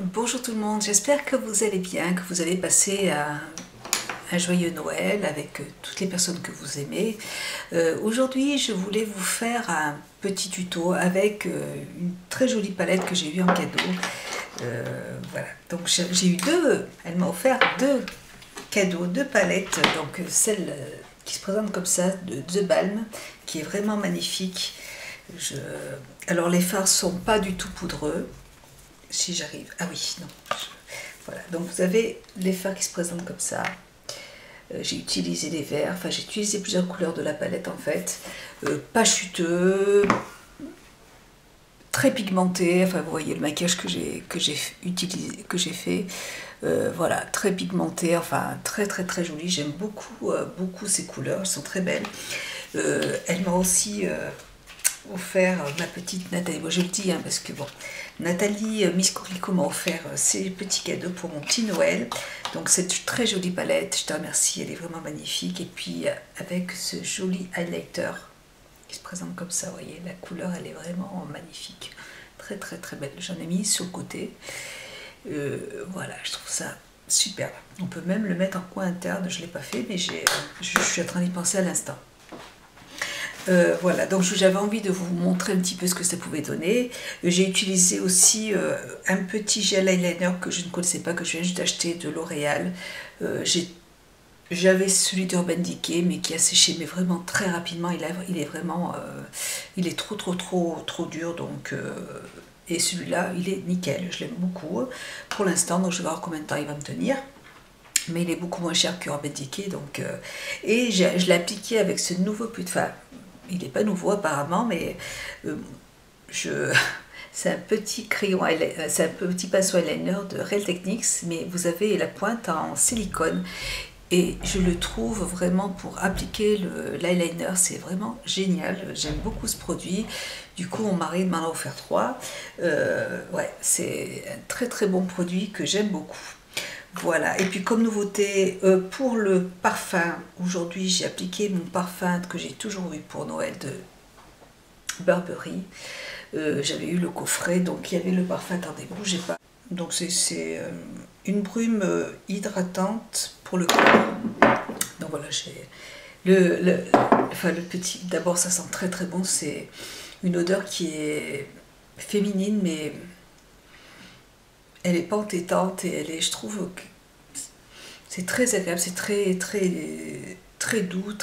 Bonjour tout le monde, j'espère que vous allez bien, que vous avez passé un joyeux Noël avec toutes les personnes que vous aimez. Aujourd'hui, je voulais vous faire un petit tuto avec une très jolie palette que j'ai eue en cadeau. Voilà, donc j'ai eu elle m'a offert deux cadeaux, deux palettes, donc celle qui se présente comme ça, de The Balm, qui est vraiment magnifique. Alors les fards sont pas du tout poudreux, si j'arrive. Ah oui, non. Voilà, donc vous avez les fards qui se présentent comme ça. J'ai utilisé les verts, enfin j'ai utilisé plusieurs couleurs de la palette en fait. Pas chuteux, très pigmenté, enfin vous voyez le maquillage que j'ai utilisé, que j'ai fait. Voilà, très pigmenté, enfin très joli. J'aime beaucoup ces couleurs, elles sont très belles. Elle m'a aussi offert ma petite Nathalie, moi je le dis parce que bon, Nathalie Miss Coquelicot m'a offert ces petits cadeaux pour mon petit Noël. Donc cette très jolie palette, je te remercie, elle est vraiment magnifique. Et puis avec ce joli highlighter qui se présente comme ça, vous voyez, la couleur elle est vraiment magnifique, très belle. J'en ai mis sur le côté. Voilà, je trouve ça superbe. On peut même le mettre en coin interne, je ne l'ai pas fait, mais je suis en train d'y penser à l'instant. Voilà, donc j'avais envie de vous montrer un petit peu ce que ça pouvait donner. J'ai utilisé aussi un petit gel eyeliner que je ne connaissais pas, que je viens juste d'acheter de L'Oréal. J'avais celui d'Urban Decay, mais qui a séché, mais vraiment très rapidement. Il est vraiment, il est trop dur, donc... et celui-là, il est nickel, je l'aime beaucoup pour l'instant, donc je vais voir combien de temps il va me tenir. Mais il est beaucoup moins cher qu'Urban Decay, donc... et je l'ai appliqué avec ce nouveau enfin, il n'est pas nouveau apparemment, mais c'est un petit crayon, c'est un petit pinceau eyeliner de Real Techniques, mais vous avez la pointe en silicone. Et je le trouve vraiment pour appliquer l'eyeliner, c'est vraiment génial. J'aime beaucoup ce produit. Du coup, mon mari m'en a offert 3. Ouais, c'est un très bon produit que j'aime beaucoup. Voilà, et puis comme nouveauté, pour le parfum, aujourd'hui j'ai appliqué mon parfum que j'ai toujours eu pour Noël de Burberry. J'avais eu le coffret, donc il y avait le parfum, attendez, bougez pas. Donc c'est une brume hydratante pour le corps. Donc voilà, j'ai enfin le petit, d'abord ça sent très bon, c'est une odeur qui est féminine, mais elle est pas entêtante et elle est, je trouve, c'est très agréable, c'est très doux,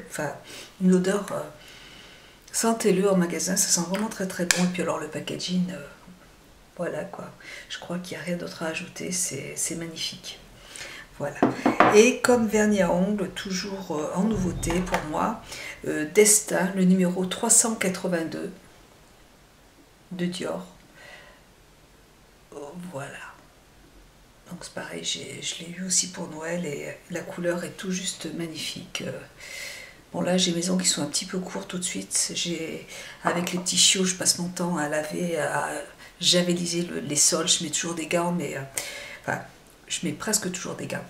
enfin, une odeur, sentez-le en magasin, ça sent vraiment très bon. Et puis alors le packaging, voilà quoi, je crois qu'il n'y a rien d'autre à ajouter, c'est magnifique. Voilà. Et comme vernis à ongles, toujours en nouveauté pour moi, Destin, le numéro 382 de Dior. Voilà. Donc c'est pareil, je l'ai eu aussi pour Noël et la couleur est tout juste magnifique. Bon là j'ai mes ongles qui sont un petit peu courts tout de suite. Avec les petits chiots, je passe mon temps à laver, à javeliser les sols. Je mets toujours des gants, mais enfin je mets presque toujours des gants.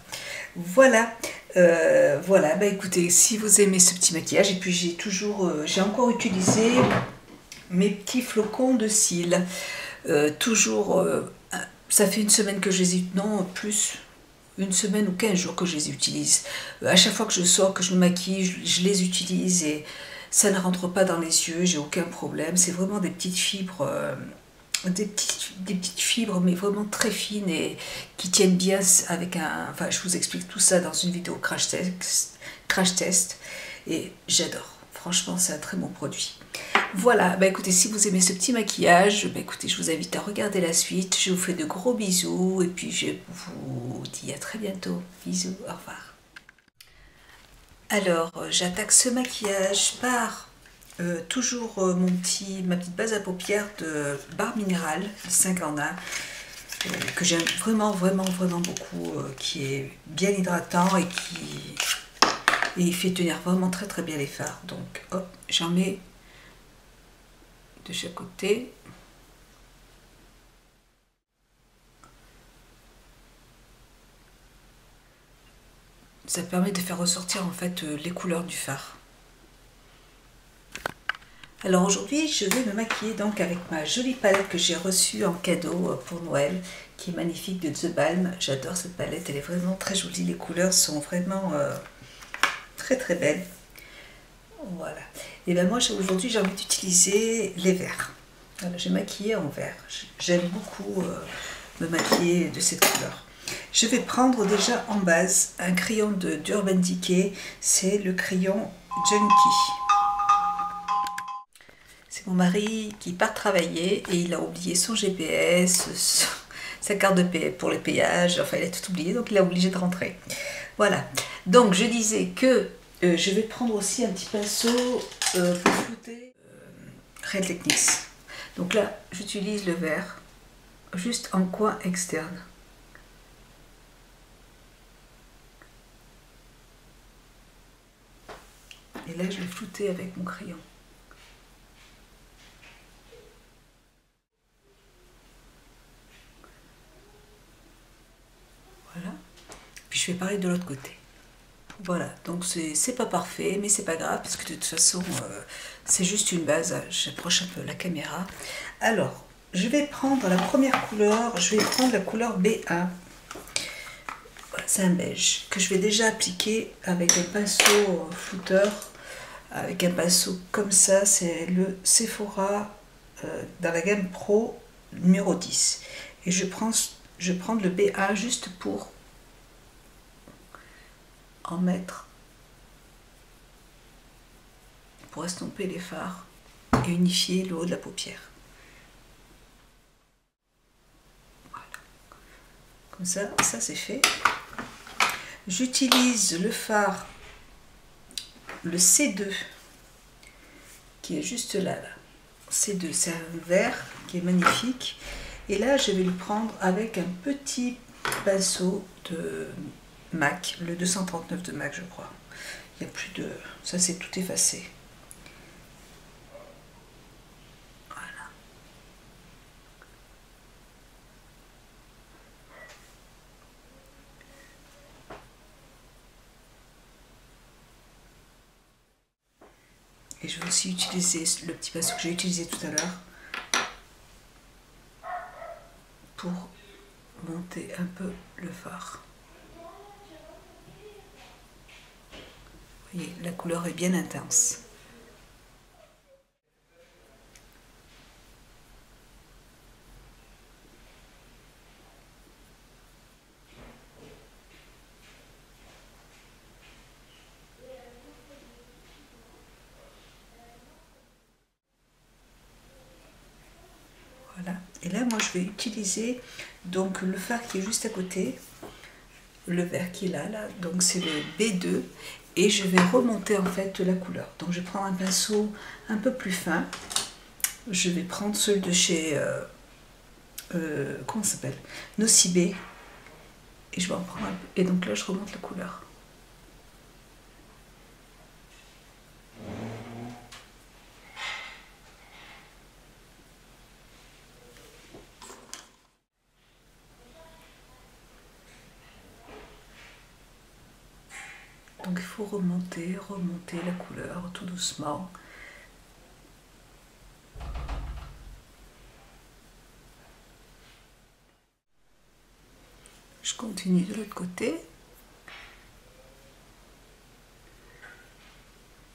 Voilà, voilà. Bah écoutez, si vous aimez ce petit maquillage, et puis j'ai encore utilisé mes petits flocons de cils. Toujours, ça fait une semaine que je les utilise, non plus, une semaine ou 15 jours que je les utilise. À chaque fois que je sors, que je me maquille, je les utilise et ça ne rentre pas dans les yeux, j'ai aucun problème. C'est vraiment des petites fibres, des petites fibres, mais vraiment très fines et qui tiennent bien avec un... Enfin, je vous explique tout ça dans une vidéo crash test et j'adore. Franchement, c'est un très bon produit. Voilà, bah écoutez, si vous aimez ce petit maquillage, bah écoutez, je vous invite à regarder la suite. Je vous fais de gros bisous et puis je vous dis à très bientôt. Bisous, au revoir. Alors, j'attaque ce maquillage par toujours ma petite base à paupières de Barre Minéral, 5 en 1, que j'aime vraiment beaucoup, qui est bien hydratant et il fait tenir vraiment très bien les fards. Donc, hop, j'en mets de chaque côté. Ça permet de faire ressortir en fait les couleurs du fard. Alors aujourd'hui, je vais me maquiller donc avec ma jolie palette que j'ai reçue en cadeau pour Noël, qui est magnifique, de The Balm. J'adore cette palette, elle est vraiment très jolie, les couleurs sont vraiment très très belles. Voilà. Et bien moi aujourd'hui j'ai envie d'utiliser les verts. Voilà, j'ai maquillé en vert. J'aime beaucoup me maquiller de cette couleur. Je vais prendre déjà en base un crayon d'Urban Decay, c'est le crayon Junkie. C'est mon mari qui part travailler et il a oublié son GPS, sa carte de paie pour les péages, enfin il a tout oublié donc il a obligé de rentrer. Voilà, donc je disais que je vais prendre aussi un petit pinceau pour flouter Real Techniques. Donc là j'utilise le vert juste en coin externe. Et là je vais flouter avec mon crayon. Voilà. Puis je fais pareil de l'autre côté. Voilà, donc c'est pas parfait, mais c'est pas grave, parce que de toute façon, c'est juste une base. J'approche un peu la caméra. Alors, je vais prendre la première couleur, je vais prendre la couleur B1. Voilà, c'est un beige, que je vais déjà appliquer avec un pinceau flouteur, avec un pinceau comme ça, c'est le Sephora dans la gamme Pro numéro 10. Et je prends le B1 juste pour en mettre, pour estomper les fards et unifier le haut de la paupière. Voilà. Comme ça c'est fait. J'utilise le fard, le C2, qui est juste là. C2, c'est un vert qui est magnifique. Et là, je vais le prendre avec un petit pinceau de MAC, le 239 de MAC, je crois. Il n'y a plus de... Ça, c'est tout effacé. Voilà. Et je vais aussi utiliser le petit pinceau que j'ai utilisé tout à l'heure pour monter un peu le fard. Vous voyez, la couleur est bien intense. Voilà. Et là, moi, je vais utiliser donc le fard qui est juste à côté, le vert qui est là, donc c'est le B2, et je vais remonter en fait la couleur. Donc je vais prendre un pinceau un peu plus fin. Je vais prendre celui de chez comment ça s'appelle, Nocibé, et je vais en prendre un peu. Et donc là, je remonte la couleur. Donc il faut remonter la couleur tout doucement. Je continue de l'autre côté.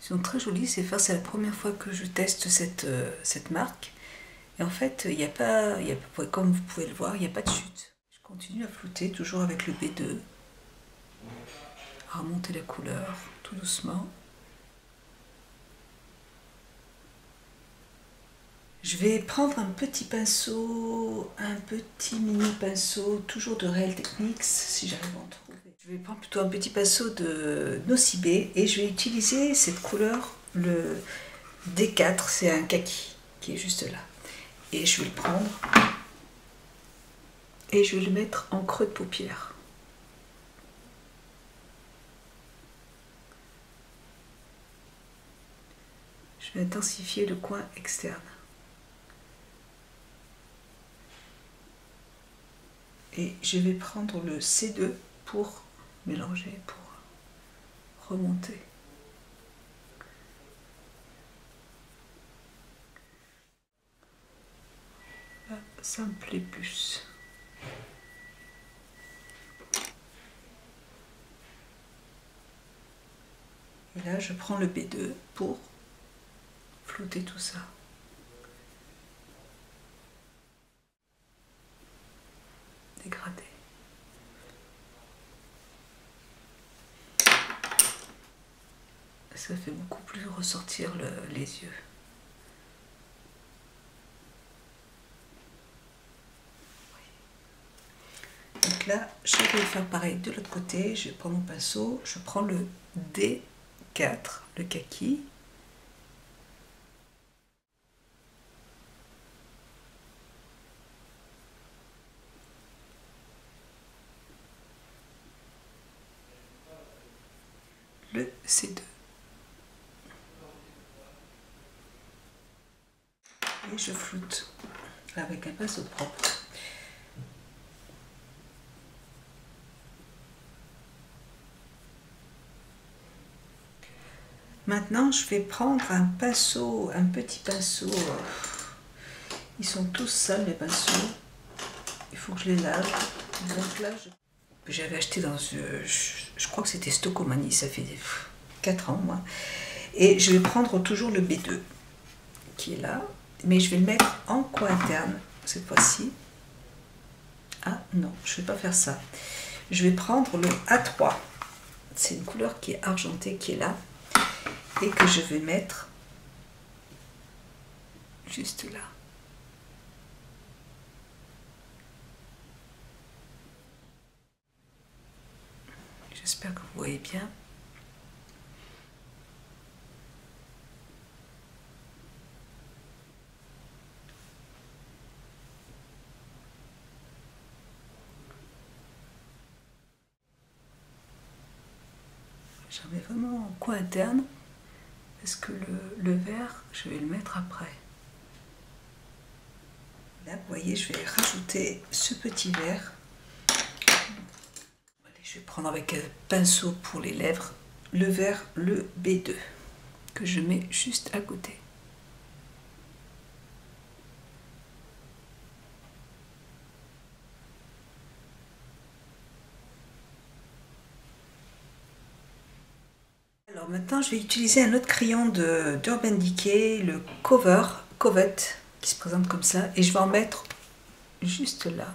Ils sont très jolis ces fards, c'est la première fois que je teste cette marque. Et en fait, il n'y a pas, comme vous pouvez le voir, il n'y a pas de chute. Je continue à flouter, toujours avec le B2, à remonter la couleur tout doucement. Je vais prendre un petit pinceau, un petit mini pinceau, toujours de Real Techniques, si j'arrive à en trouver. Je vais prendre plutôt un petit pinceau de Nocibé et je vais utiliser cette couleur, le D4, c'est un kaki qui est juste là. Et je vais le prendre et je vais le mettre en creux de paupière. Je vais intensifier le coin externe. Et je vais prendre le C2 pour mélanger, pour remonter. ça me plaît plus. Et là, je prends le B2 pour flouter tout ça. Dégrader. Ça fait beaucoup plus ressortir les yeux. Donc là, je vais faire pareil de l'autre côté. Je vais prendre mon pinceau, je prends le D4, le kaki. Le C2. Et je floute avec un pinceau propre. Maintenant, je vais prendre un pinceau, un petit pinceau. Ils sont tous sales, les pinceaux. Il faut que je les lave. Donc là, j'avais acheté dans je crois que c'était Stockomanie, ça fait 4 ans, moi. Et je vais prendre toujours le B2 qui est là, mais je vais le mettre en coin interne cette fois-ci. Ah non, je ne vais pas faire ça. Je vais prendre le A3. C'est une couleur qui est argentée, qui est là. Et que je vais mettre juste là. J'espère que vous voyez bien. J'en mets vraiment en coin interne. Parce que le vert, je vais le mettre après. Là, vous voyez, je vais rajouter ce petit vert. Allez, je vais prendre avec un pinceau pour les lèvres le vert, le B2, que je mets juste à côté. Alors maintenant, je vais utiliser un autre crayon d'Urban Decay, le Covet, qui se présente comme ça, et je vais en mettre juste là.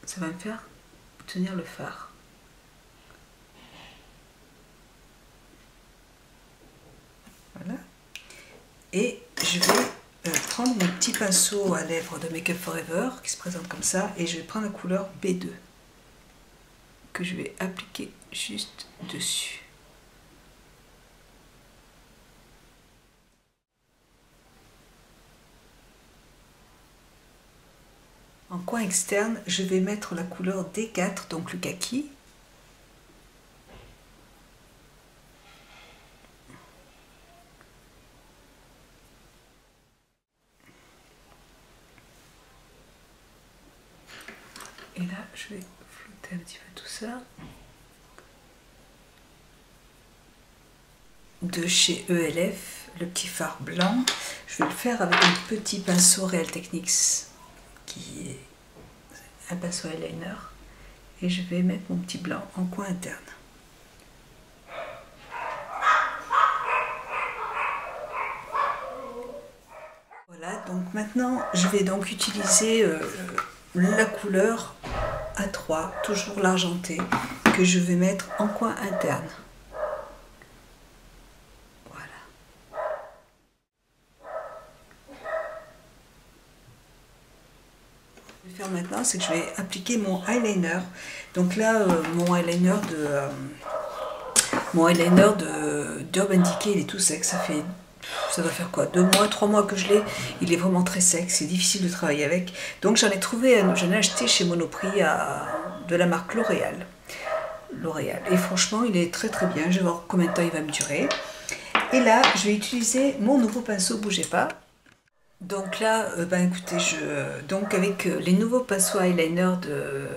Ça va me faire obtenir le fard. Voilà. Et je vais prendre mon petit pinceau à lèvres de Make Up For Ever, qui se présente comme ça, et je vais prendre la couleur B2. Que je vais appliquer juste dessus. En coin externe, je vais mettre la couleur D4, donc le kaki. Et là, je vais flouter un petit peu tout ça. De chez ELF, le petit fard blanc. Je vais le faire avec un petit pinceau Real Techniques, qui est un pinceau eyeliner. Et je vais mettre mon petit blanc en coin interne. Voilà, donc maintenant, je vais donc utiliser la couleur A3, toujours l'argenté, que je vais mettre en coin interne. Voilà. Ce que je vais faire maintenant, c'est que je vais appliquer mon eyeliner. Donc là, mon eyeliner d'Urban Decay, il est tout sec, ça doit faire quoi, 2 mois, 3 mois que je l'ai. Il est vraiment très sec, c'est difficile de travailler avec. Donc j'en ai acheté chez Monoprix de la marque L'Oréal. Et franchement, il est très très bien. Je vais voir combien de temps il va me durer. Et là, je vais utiliser mon nouveau pinceau, bougez pas. Donc là, écoutez, donc avec les nouveaux pinceaux eyeliner de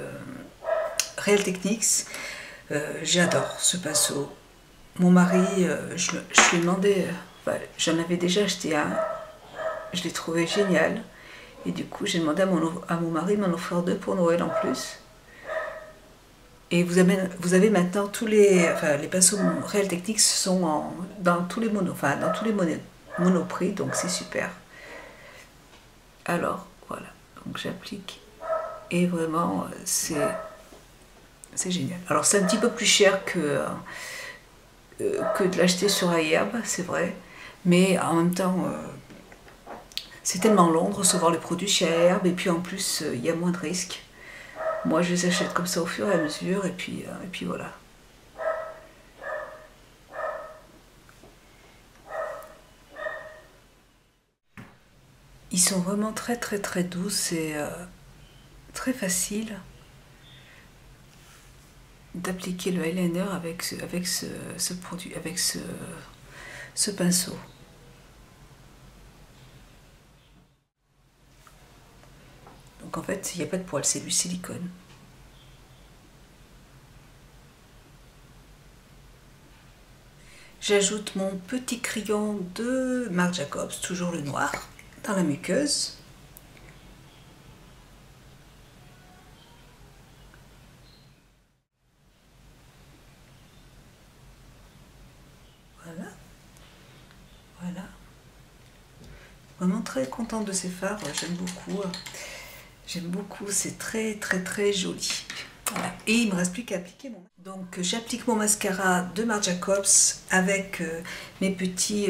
Real Techniques, j'adore ce pinceau. Mon mari, je lui ai demandé... j'en avais déjà acheté un Je l'ai trouvé génial. Et du coup, j'ai demandé à mon mari de m'en offrir 2 pour Noël en plus. Et vous avez maintenant tous les pinceaux Real Techniques sont dans tous les monoprix, donc c'est super. Alors, voilà. Donc j'applique. Et vraiment, c'est génial. Alors c'est un petit peu plus cher que de l'acheter sur iHerb, c'est vrai. Mais en même temps, c'est tellement long de recevoir les produits chez iHerb. Et puis en plus, il y a moins de risques. Moi, je les achète comme ça au fur et à mesure. Et puis voilà. Ils sont vraiment très très très doux. C'est très facile d'appliquer le eyeliner avec ce produit, avec ce pinceau. Donc en fait, il n'y a pas de poils, c'est du silicone. J'ajoute mon petit crayon de Marc Jacobs, toujours le noir, dans la muqueuse. Voilà. Voilà. Vraiment très contente de ces fards, j'aime beaucoup. J'aime beaucoup, c'est très très très joli. Voilà. Et il ne me reste plus qu'à appliquer mon... Donc j'applique mon mascara de Marc Jacobs avec mes petits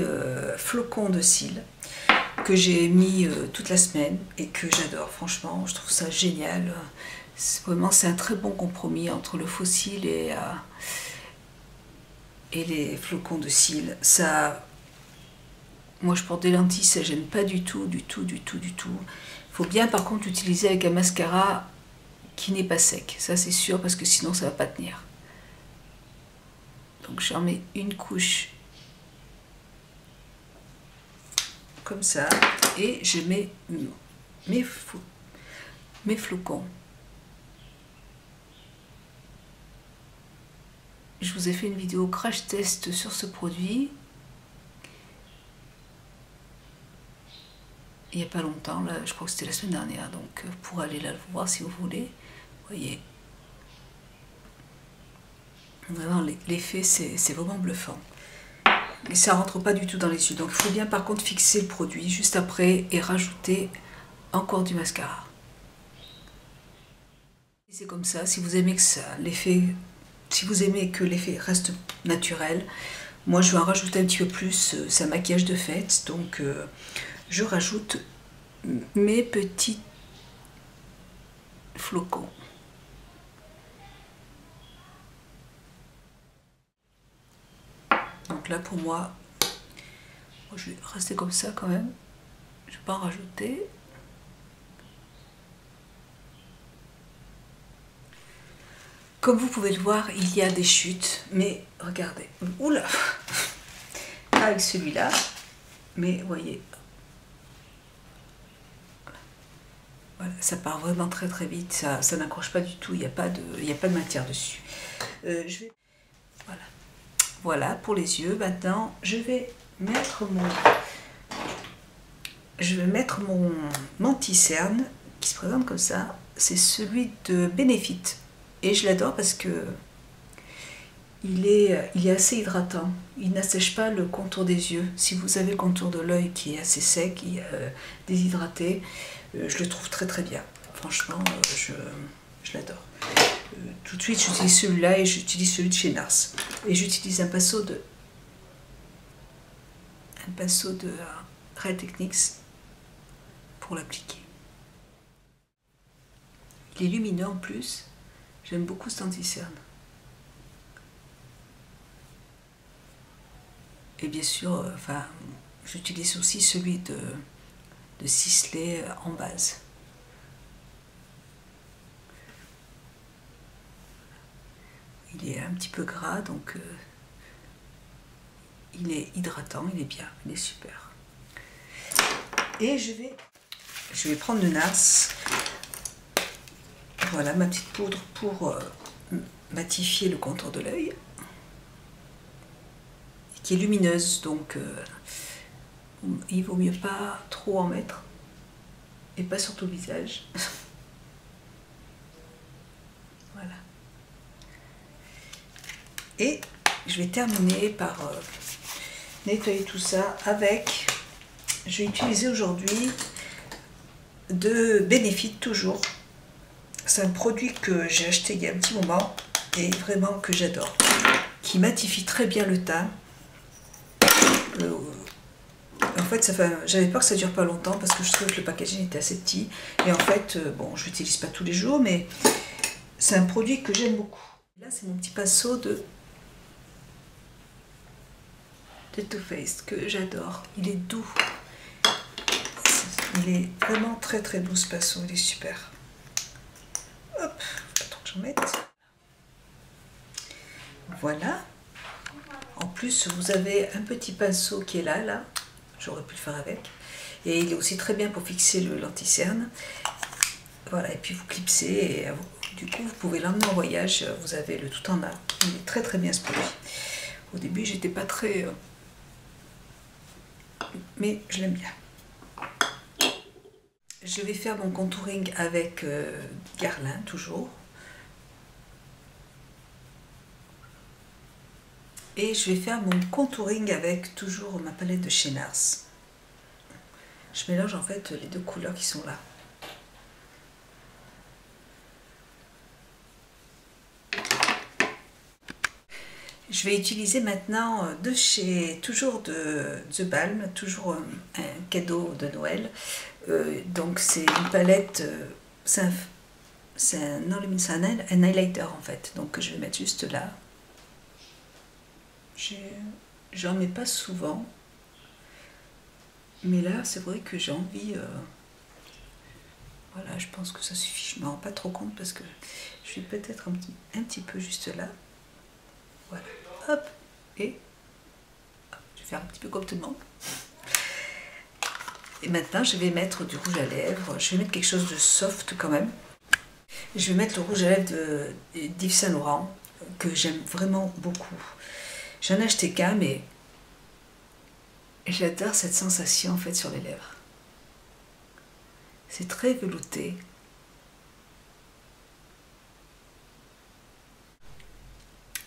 flocons de cils que j'ai mis toute la semaine et que j'adore. Franchement, je trouve ça génial. Vraiment, c'est un très bon compromis entre le faux cil et les flocons de cils. Ça, moi je porte des lentilles, ça gêne pas du tout, du tout, du tout, du tout. Il faut bien par contre l'utiliser avec un mascara qui n'est pas sec, ça c'est sûr, parce que sinon ça va pas tenir. Donc j'en mets une couche comme ça et je mets mes flocons. Je vous ai fait une vidéo crash test sur ce produit il n'y a pas longtemps, là, je crois que c'était la semaine dernière, donc pour aller là le voir si vous voulez. Vous voyez, vraiment l'effet c'est vraiment bluffant. Et ça rentre pas du tout dans les yeux, donc il faut bien par contre fixer le produit juste après et rajouter encore du mascara. C'est comme ça, si vous aimez que si vous aimez que l'effet reste naturel, moi je vais en rajouter un petit peu plus, c'est un maquillage de fête, donc je rajoute mes petits flocons. Donc là pour moi, je vais rester comme ça quand même, je ne vais pas en rajouter. Comme vous pouvez le voir, il y a des chutes, mais regardez, oula, pas avec celui-là, mais vous voyez, voilà, ça part vraiment très très vite, ça n'accroche pas du tout, il n'y a pas de matière dessus. Voilà pour les yeux. Maintenant, je vais mettre mon anti-cerne qui se présente comme ça. C'est celui de Benefit et je l'adore parce que il est assez hydratant. Il n'assèche pas le contour des yeux. Si vous avez le contour de l'œil qui est assez sec et déshydraté, je le trouve très très bien. Franchement, je l'adore. Tout de suite, j'utilise celui-là et j'utilise celui de chez NARS. Et j'utilise un pinceau de Real Techniques pour l'appliquer. Il est lumineux en plus. J'aime beaucoup cet anti-cerne. Et bien sûr, j'utilise aussi celui de Sisley en base. Il est un petit peu gras, donc il est hydratant, il est bien, il est super. Et je vais prendre le NARS. Voilà ma petite poudre pour matifier le contour de l'œil, qui est lumineuse, donc il vaut mieux pas trop en mettre. Et pas sur tout le visage. Voilà. Et je vais terminer par nettoyer tout ça avec... Je vais utiliser aujourd'hui de Benefit toujours. C'est un produit que j'ai acheté il y a un petit moment et vraiment que j'adore. Qui matifie très bien le teint. En fait, j'avais peur que ça dure pas longtemps parce que je trouve que le packaging était assez petit. Et en fait, bon, je l'utilise pas tous les jours, mais c'est un produit que j'aime beaucoup. Là, c'est mon petit pinceau de Too Faced que j'adore. Il est doux. Il est vraiment très très doux ce pinceau. Il est super. Hop, faut pas trop que j'en mette. Voilà. En plus, vous avez un petit pinceau qui est là. J'aurais pu le faire avec. Et il est aussi très bien pour fixer le lenticerne. Voilà, et puis vous clipsez et du coup vous pouvez l'emmener en voyage. Vous avez le tout en un. Il est très très bien ce produit. Au début, j'étais pas très... mais je l'aime bien. Je vais faire mon contouring avec Guerlain, toujours. Et je vais faire mon contouring avec toujours ma palette de chez NARS. Je mélange en fait les deux couleurs qui sont là. Je vais utiliser maintenant toujours de The Balm, toujours un cadeau de Noël. Donc c'est une palette, c'est un highlighter en fait, donc que je vais mettre juste là. J'en mets pas souvent, mais là c'est vrai que j'ai envie, voilà, je pense que ça suffit, je me rends pas trop compte parce que je vais peut-être un petit peu juste là, voilà, hop, et hop, je vais faire un petit peu comme tout le monde. Et maintenant je vais mettre du rouge à lèvres, je vais mettre quelque chose de soft quand même. Je vais mettre le rouge à lèvres d'Yves Saint Laurent, que j'aime vraiment beaucoup. J'en ai acheté qu'un, mais j'adore cette sensation en fait sur les lèvres. C'est très velouté.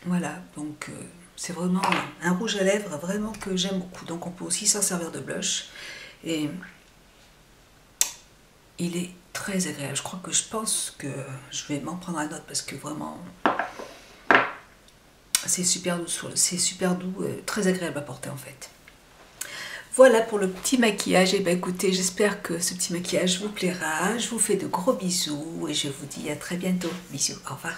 Voilà, donc c'est vraiment un rouge à lèvres vraiment que j'aime beaucoup. Donc on peut aussi s'en servir de blush. Et il est très agréable. Je pense que je vais m'en prendre un autre parce que vraiment c'est super doux, très agréable à porter en fait. Voilà pour le petit maquillage. Et bien écoutez, j'espère que ce petit maquillage vous plaira. Je vous fais de gros bisous et je vous dis à très bientôt. Bisous, au revoir.